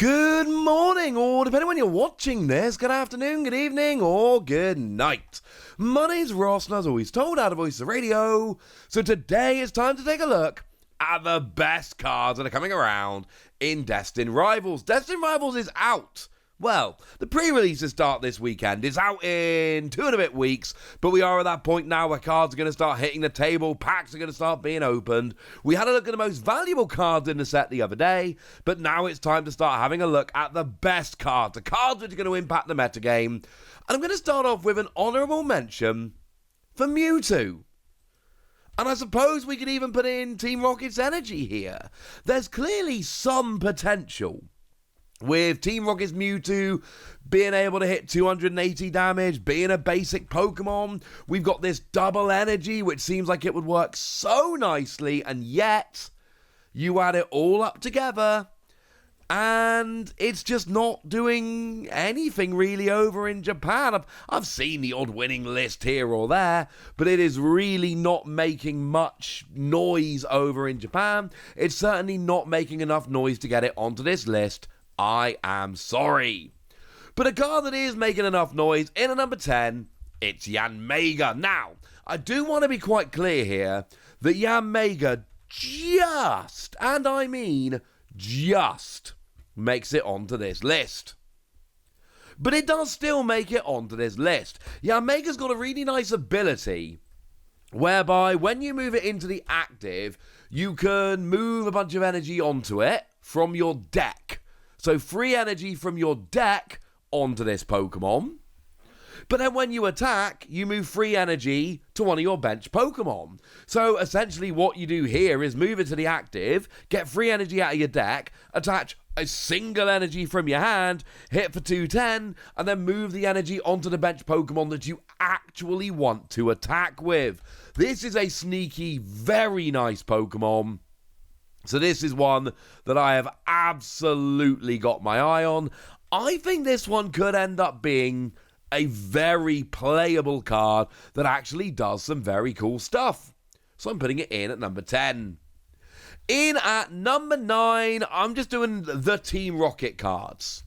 Good morning, or depending on when you're watching this, good afternoon, good evening, or good night. My name's Ross, and as always told, out of Voice of Radio. So today it's time to take a look at the best cards that are coming around in Destined Rivals. Destined Rivals is out. Well, the pre-releases start this weekend. It's out in 2 and a bit weeks, but we are at that point now where cards are going to start hitting the table, packs are going to start being opened. We had a look at the most valuable cards in the set the other day, but now it's time to start having a look at the best cards, the cards which are going to impact the metagame. And I'm going to start off with an honourable mention for Mewtwo. And I suppose we could even put in Team Rocket's energy here. There's clearly some potential with Team Rocket's Mewtwo being able to hit 280 damage, being a basic Pokemon. We've got this double energy, which seems like it would work so nicely, and yet you add it all up together, and it's just not doing anything really over in Japan. I've seen the odd winning list here or there, but it is really not making much noise over in Japan. It's certainly not making enough noise to get it onto this list. I am sorry. But a card that is making enough noise in at number 10, it's Yanmega. Now, I do want to be quite clear here that Yanmega just, and I mean just, makes it onto this list. But it does still make it onto this list. Yanmega's got a really nice ability whereby when you move it into the active, you can move a bunch of energy onto it from your deck. So free energy from your deck onto this Pokemon. But then when you attack, you move free energy to one of your bench Pokemon. So essentially what you do here is move it to the active, get free energy out of your deck, attach a single energy from your hand, hit for 210, and then move the energy onto the bench Pokemon that you actually want to attack with. This is a sneaky, very nice Pokemon. So this is one that I have absolutely got my eye on. I think this one could end up being a very playable card that actually does some very cool stuff. So I'm putting it in at number 10. In at number 9, I'm just doing the Team Rocket cards.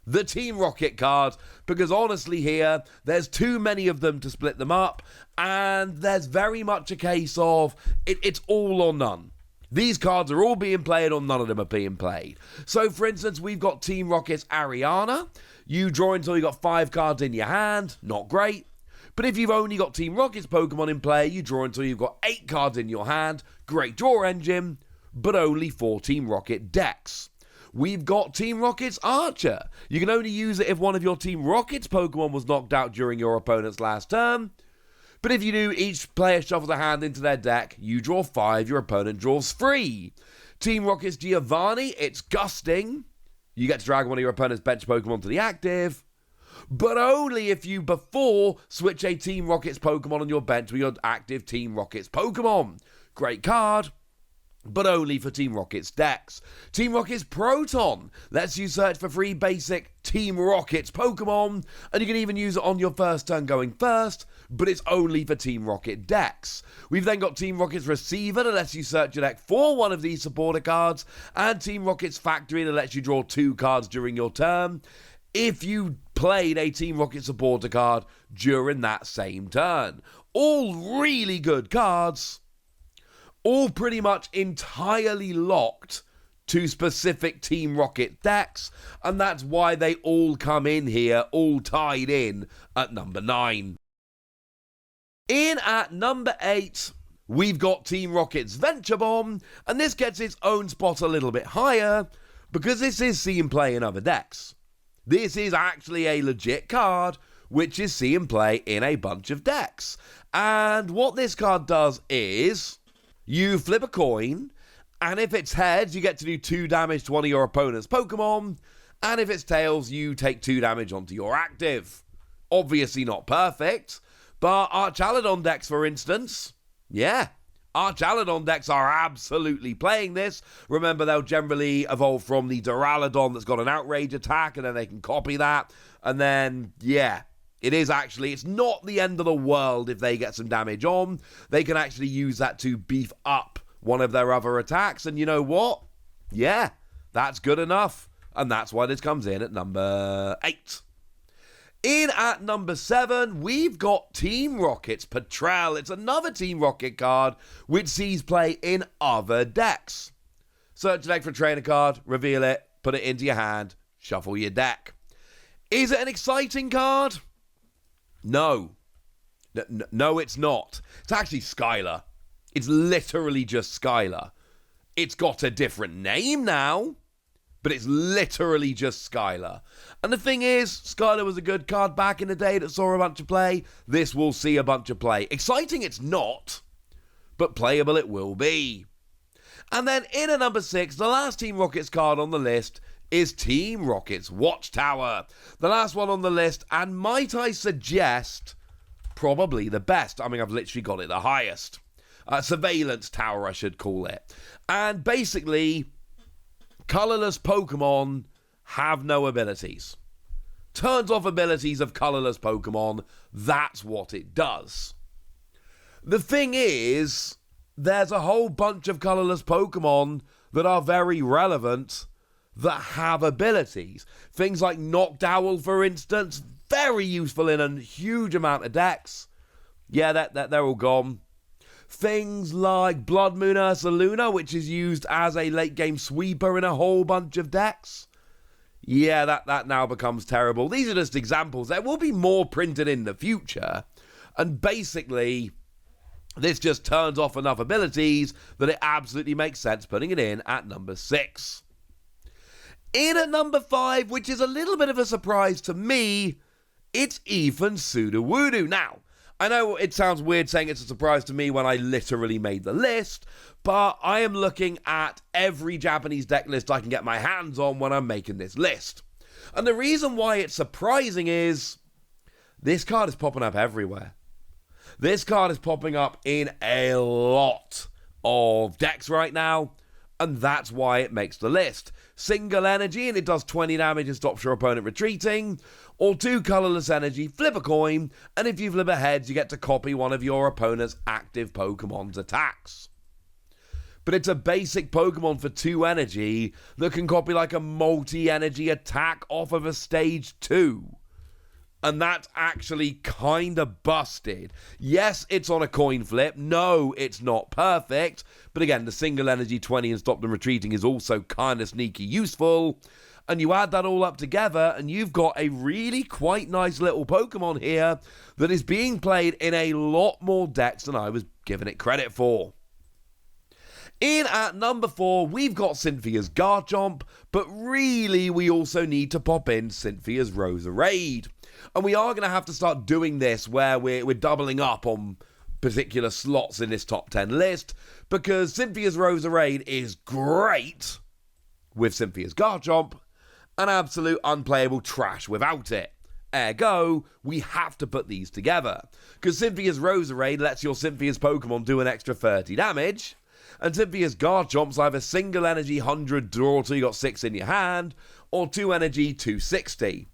The Team Rocket cards, because honestly here, there's too many of them to split them up, and there's very much a case of it's all or none. These cards are all being played or none of them are being played. So, for instance, we've got Team Rocket's Ariana. You draw until you've got 5 cards in your hand. Not great. But if you've only got Team Rocket's Pokemon in play, you draw until you've got 8 cards in your hand. Great draw engine, but only for Team Rocket decks. We've got Team Rocket's Archer. You can only use it if one of your Team Rocket's Pokemon was knocked out during your opponent's last turn. But if you do, each player shuffles a hand into their deck, you draw 5, your opponent draws 3. Team Rocket's Giovanni, it's Gusting. You get to drag one of your opponent's bench Pokemon to the active, but only if you before switch a Team Rocket's Pokemon on your bench with your active Team Rocket's Pokemon. Great card, but only for Team Rocket's decks. Team Rocket's Proton lets you search for free basic Team Rocket's Pokemon, and you can even use it on your first turn going first, but it's only for Team Rocket decks. We've then got Team Rocket's Receiver that lets you search your deck for one of these supporter cards, and Team Rocket's Factory that lets you draw 2 cards during your turn if you played a Team Rocket supporter card during that same turn. All really good cards, all pretty much entirely locked to specific Team Rocket decks, and that's why they all come in here, all tied in at number 9. In at number 8, we've got Team Rocket's Venture Bomb, and this gets its own spot a little bit higher, because this is seen play in other decks. This is actually a legit card, which is seen play in a bunch of decks. And what this card does is, you flip a coin, and if it's heads, you get to do 2 damage to one of your opponent's Pokemon, and if it's tails, you take 2 damage onto your active. Obviously not perfect, but Archaludon decks, for instance, yeah, Archaludon decks are absolutely playing this. Remember, they'll generally evolve from the Duraludon that's got an outrage attack, and then they can copy that, and then, yeah, it's not the end of the world if they get some damage on. They can actually use that to beef up one of their other attacks, and you know what? Yeah, that's good enough. And that's why this comes in at number 8. In at number 7, we've got Team Rocket's Petrel. It's another Team Rocket card which sees play in other decks. Search the deck for a trainer card, reveal it, put it into your hand, shuffle your deck. Is it an exciting card? No. No, it's not. It's actually Skylar. It's literally just Skylar. It's got a different name now, but it's literally just Skylar. And the thing is, Skylar was a good card back in the day that saw a bunch of play. This will see a bunch of play. Exciting it's not, but playable it will be. And then in at number 6, the last Team Rockets card on the list is Team Rocket's Watchtower. The last one on the list, and might I suggest, probably the best. I mean, I've literally got it the highest. Surveillance Tower, I should call it. And basically, colorless Pokemon have no abilities. Turns off abilities of colorless Pokemon. That's what it does. The thing is, there's a whole bunch of colorless Pokemon that are very relevant that have abilities. Things like Noctowl, for instance, very useful in a huge amount of decks. Yeah, they're all gone. Things like Blood Moon Ursaluna, which is used as a late game sweeper in a whole bunch of decks. Yeah, that now becomes terrible. These are just examples. There will be more printed in the future. And basically, this just turns off enough abilities that it absolutely makes sense putting it in at number 6. In at number 5, which is a little bit of a surprise to me, it's Ethan's Sudowoodo. Now, I know it sounds weird saying it's a surprise to me when I literally made the list, but I am looking at every Japanese deck list I can get my hands on when I'm making this list. And the reason why it's surprising is this card is popping up everywhere. This card is popping up in a lot of decks right now, and that's why it makes the list. Single energy, and it does 20 damage and stops your opponent retreating. Or 2 colorless energy, flip a coin, and if you flip a heads, you get to copy one of your opponent's active Pokemon's attacks. But it's a basic Pokemon for 2 energy that can copy like a multi-energy attack off of a stage 2. And that's actually kind of busted. Yes, it's on a coin flip. No, it's not perfect. But again, the single energy 20 and stop them retreating is also kind of sneaky useful. And you add that all up together, and you've got a really quite nice little Pokemon here that is being played in a lot more decks than I was giving it credit for. In at number 4, we've got Cynthia's Garchomp, but really we also need to pop in Cynthia's Roserade. And we are going to have to start doing this where we're doubling up on particular slots in this top 10 list, because Cynthia's Roserade is great with Cynthia's Garchomp, and absolute unplayable trash without it. Ergo, we have to put these together, because Cynthia's Roserade lets your Cynthia's Pokemon do an extra 30 damage, and Cynthia's Garchomp's either single energy 100 draw till you got 6 in your hand, or 2 energy 260.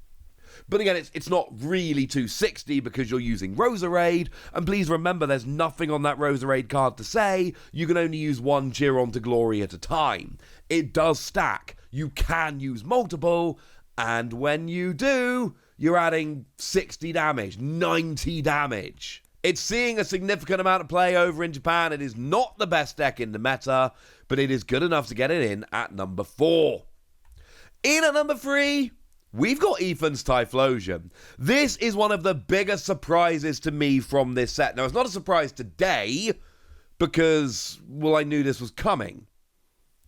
But again, it's not really 260 because you're using Roserade, and please remember there's nothing on that Roserade card to say you can only use 1 Chiron to Glory at a time. It does stack. You can use multiple, and when you do, you're adding 60 damage, 90 damage. It's seeing a significant amount of play over in Japan. It is not the best deck in the meta, but it is good enough to get it in at number 4. In at number 3, we've got Ethan's Typhlosion. This is one of the biggest surprises to me from this set. Now, it's not a surprise today because, well, I knew this was coming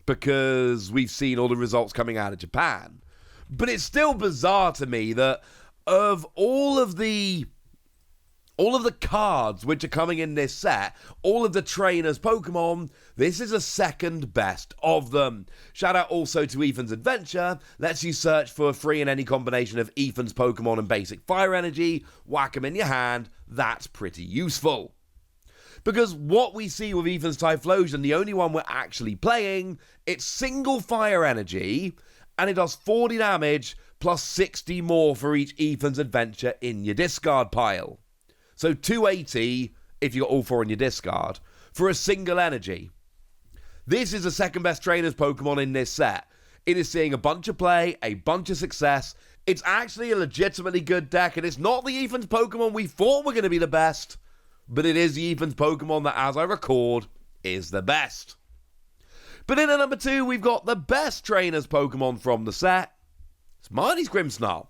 because we've seen all the results coming out of Japan. But it's still bizarre to me that of all of the cards which are coming in this set, all of the trainers' Pokemon, this is the second best of them. Shout out also to Ethan's Adventure, lets you search for free in any combination of Ethan's Pokemon and basic fire energy, whack them in your hand, that's pretty useful. Because what we see with Ethan's Typhlosion, the only one we're actually playing, it's single fire energy, and it does 40 damage plus 60 more for each Ethan's Adventure in your discard pile. So 280 if you got all 4 in your discard for a single energy. This is the second best trainer's Pokemon in this set. It is seeing a bunch of play, a bunch of success. It's actually a legitimately good deck, and it's not the Ethan's Pokemon we thought were going to be the best, but it is the Ethan's Pokemon that, as I record, is the best. But in at number 2, we've got the best trainers Pokemon from the set. It's Marnie's Grimmsnarl.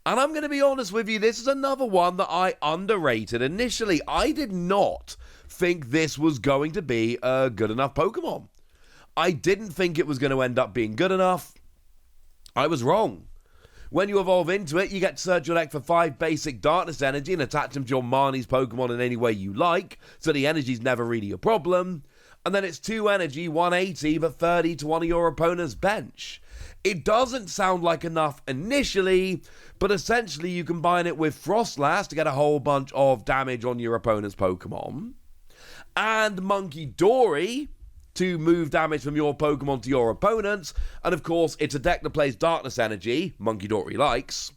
And I'm going to be honest with you, this is another one that I underrated initially. I did not think this was going to be a good enough Pokemon. I didn't think it was going to end up being good enough. I was wrong. When you evolve into it, you get to search your deck for 5 basic Darkness Energy and attach them to your Marnie's Pokemon in any way you like, so the energy's never really a problem. And then it's 2 energy, 180, but 30 to one of your opponent's bench. It doesn't sound like enough initially, but essentially you combine it with Frostlass to get a whole bunch of damage on your opponent's Pokemon, and Monkey Dory to move damage from your Pokemon to your opponents, and of course it's a deck that plays Darkness Energy, Monkey Dory likes,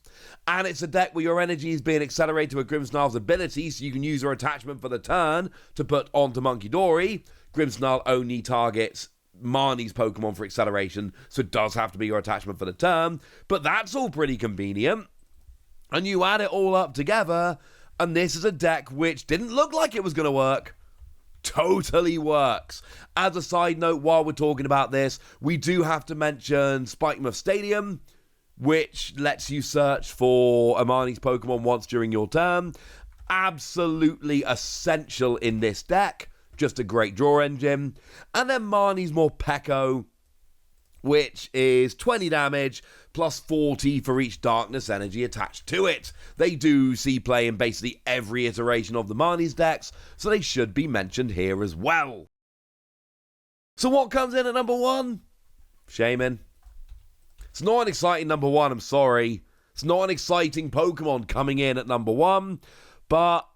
and it's a deck where your energy is being accelerated with Grimmsnarl's ability, so you can use your attachment for the turn to put onto Monkey Dory. Grimmsnarl only targets Marnie's Pokemon for acceleration, so it does have to be your attachment for the turn, but that's all pretty convenient. And you add it all up together, and this is a deck which didn't look like it was going to work. Totally works. As a side note, while we're talking about this, we do have to mention Spikemuth Stadium, which lets you search for Marnie's Pokemon once during your turn. Absolutely essential in this deck. Just a great draw engine. And then Marnie's Morpeko, which is 20 damage plus 40 for each Darkness Energy attached to it. They do see play in basically every iteration of the Marnie's decks, so they should be mentioned here as well. So what comes in at number 1? Shaymin. It's not an exciting number 1, I'm sorry. It's not an exciting Pokemon coming in at number 1, but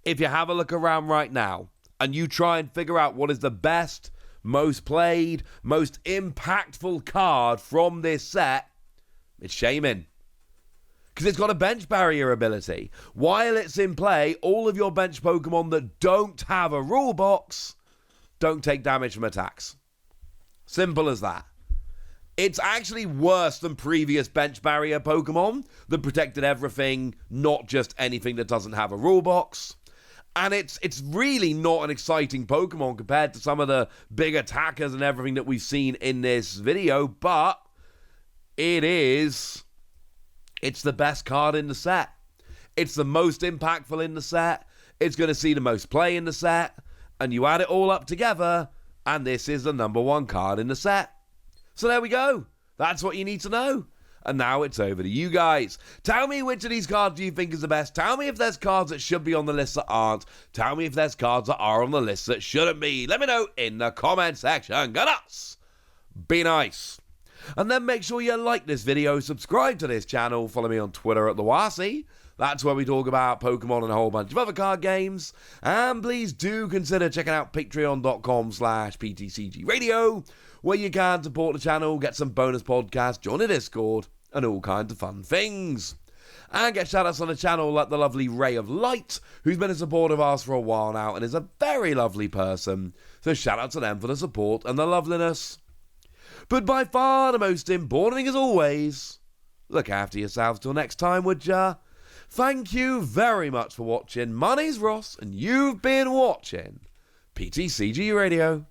if you have a look around right now, and you try and figure out what is the best, most played, most impactful card from this set, it's Shaymin. Because it's got a bench barrier ability. While it's in play, all of your bench Pokemon that don't have a rule box don't take damage from attacks. Simple as that. It's actually worse than previous bench barrier Pokemon that protected everything, not just anything that doesn't have a rule box. And it's really not an exciting Pokemon compared to some of the big attackers and everything that we've seen in this video, but it's the best card in the set. It's the most impactful in the set. It's going to see the most play in the set. And you add it all up together, and this is the number 1 card in the set. So there we go. That's what you need to know. And now it's over to you guys. Tell me which of these cards do you think is the best. Tell me if there's cards that should be on the list that aren't. Tell me if there's cards that are on the list that shouldn't be. Let me know in the comment section. Go nuts! Be nice. And then make sure you like this video, subscribe to this channel, follow me on Twitter at TheWasi. That's where we talk about Pokemon and a whole bunch of other card games. And please do consider checking out patreon.com/PTCG Radio, where you can support the channel, get some bonus podcasts, join the Discord, and all kinds of fun things. And get shout-outs on the channel like the lovely Ray of Light, who's been a supporter of ours for a while now and is a very lovely person. So shout-out to them for the support and the loveliness. But by far the most important thing as always, look after yourselves till next time, would ya? Thank you very much for watching. My name's Ross, and you've been watching PTCG Radio.